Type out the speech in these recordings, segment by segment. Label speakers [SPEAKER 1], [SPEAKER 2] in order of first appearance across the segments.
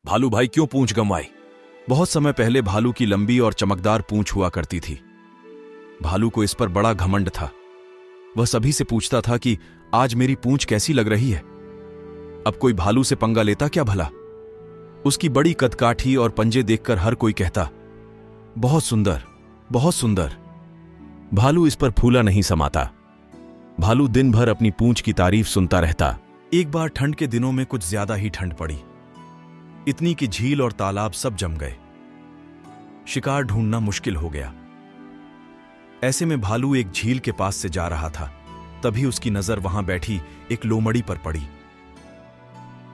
[SPEAKER 1] भालू भाई क्यों पूंछ गंवाई? बहुत समय पहले भालू की लंबी और चमकदार पूंछ हुआ करती थी। भालू को इस पर बड़ा घमंड था। वह सभी से पूछता था कि आज मेरी पूंछ कैसी लग रही है। अब कोई भालू से पंगा लेता क्या भला? उसकी बड़ी कदकाठी और पंजे देखकर हर कोई कहता, बहुत सुंदर, बहुत सुंदर। भालू इस पर फूला नहीं समाता। भालू दिन भर अपनी पूंछ की तारीफ सुनता रहता। एक बार ठंड के दिनों में कुछ ज्यादा ही ठंड पड़ी, इतनी कि झील और तालाब सब जम गए। शिकार ढूंढना मुश्किल हो गया। ऐसे में भालू एक झील के पास से जा रहा था। तभी उसकी नजर वहां बैठी एक लोमड़ी पर पड़ी।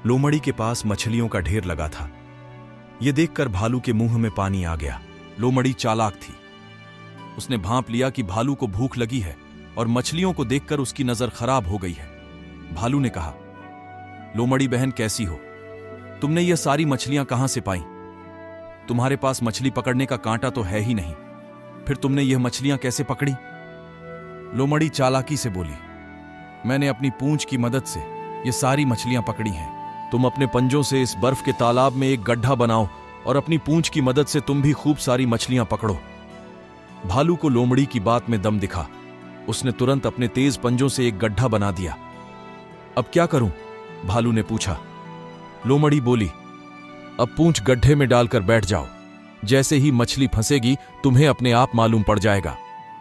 [SPEAKER 1] लोमड़ी के पास मछलियों का ढेर लगा था। यह देखकर भालू के मुंह में पानी आ गया। लोमड़ी चालाक थी। उसने भांप लिया कि भालू को भूख लगी है और मछलियों को देखकर उसकी नजर खराब हो गई है। भालू ने कहा, लोमड़ी बहन कैसी हो? तुमने ये सारी मछलियां कहां से पाई? तुम्हारे पास मछली पकड़ने का कांटा तो है ही नहीं, फिर तुमने यह मछलियां कैसे पकड़ी? लोमड़ी चालाकी से बोली, मैंने अपनी पूंछ की मदद से ये सारी मछलियां पकड़ी हैं। तुम अपने पंजों से इस बर्फ के तालाब में एक गड्ढा बनाओ और अपनी पूंछ की मदद से तुम भी खूब सारी मछलियां पकड़ो। भालू को लोमड़ी की बात में दम दिखा। उसने तुरंत अपने तेज पंजों से एक गड्ढा बना दिया। अब क्या करूं? भालू ने पूछा। लोमड़ी बोली, अब पूंछ गड्ढे में डालकर बैठ जाओ। जैसे ही मछली फंसेगी तुम्हें अपने आप मालूम पड़ जाएगा।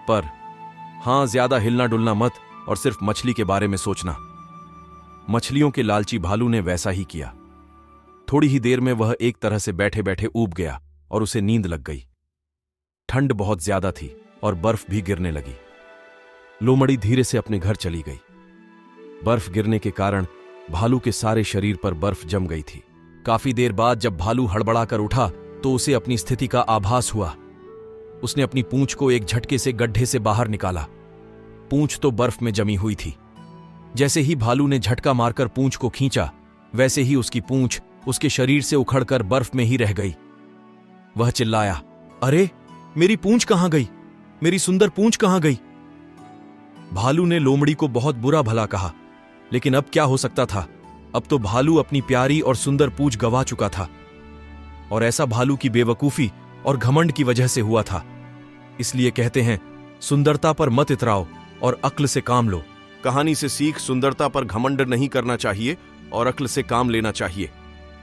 [SPEAKER 1] पर हां, ज्यादा हिलना डुलना मत और सिर्फ मछली के बारे में सोचना। मछलियों के लालची भालू ने वैसा ही किया। थोड़ी ही देर में वह एक तरह से बैठे बैठे ऊब गया और उसे नींद लग गई। ठंड बहुत ज्यादा थी और बर्फ भी गिरने लगी। लोमड़ी धीरे से अपने घर चली गई। बर्फ गिरने के कारण भालू के सारे शरीर पर बर्फ जम गई थी। काफी देर बाद जब भालू हड़बड़ाकर उठा तो उसे अपनी स्थिति का आभास हुआ। उसने अपनी पूंछ को एक झटके से गड्ढे से बाहर निकाला। पूंछ तो बर्फ में जमी हुई थी। जैसे ही भालू ने झटका मारकर पूंछ को खींचा, वैसे ही उसकी पूंछ उसके शरीर से उखड़कर बर्फ में ही रह गई। वह चिल्लाया, अरे मेरी पूंछ कहां गई? मेरी सुंदर पूंछ कहां गई? भालू ने लोमड़ी को बहुत बुरा भला कहा, लेकिन अब क्या हो सकता था? अब तो भालू अपनी प्यारी और सुंदर पूंछ गंवा चुका था, और ऐसा भालू की बेवकूफी और घमंड की वजह से हुआ था। इसलिए कहते हैं, सुंदरता पर मत इतराओ और अक्ल से काम लो। कहानी से सीख, सुंदरता पर घमंड नहीं करना चाहिए और अक्ल से काम लेना चाहिए।